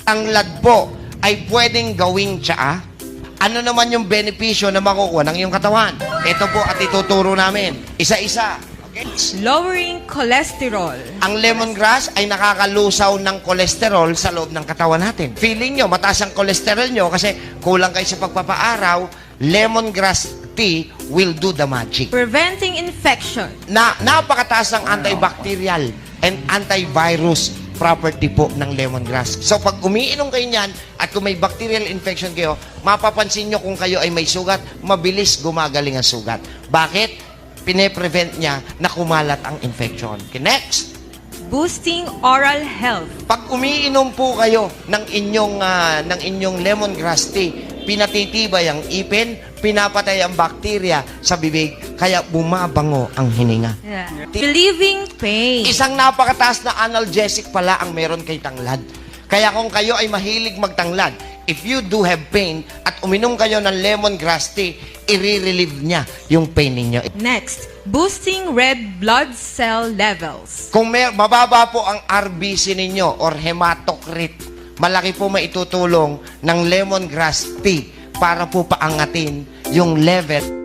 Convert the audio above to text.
Tanglad po ay pwedeng gawing tsaa. Ano naman yung benepisyo na makukuha ng iyong katawan? Ito po at ituturo namin. Isa-isa. Okay? Lowering cholesterol. Ang lemongrass ay nakakalusaw ng kolesterol sa loob ng katawan natin. Feeling nyo, mataas ang kolesterol nyo kasi kulang kayo sa pagpapaaraw, lemongrass tea will do the magic. Preventing infection. Napakataas ng antibacterial and antivirus property po ng lemongrass. So pag umiinom kayo niyan at kung may bacterial infection kayo, mapapansin nyo kung kayo ay may sugat, mabilis gumagaling ang sugat. Bakit? Pine-prevent niya na kumalat ang infection. Okay, next. Boosting oral health. Pag umiinom po kayo ng inyong lemongrass tea, pinatitibay ang ipin, pinapatay ang bakterya sa bibig, kaya bumabango ang hininga. Yeah. Relieving pain. Isang napakataas na analgesic pala ang meron kay tanglad. Kaya kung kayo ay mahilig magtanglad, if you do have pain at uminom kayo ng lemongrass tea, i-relieve niya yung pain ninyo. Next, boosting red blood cell levels. Kung mababa po ang RBC ninyo or hematocrit, malaki po maitutulong ng lemongrass tea para po paangatin yung level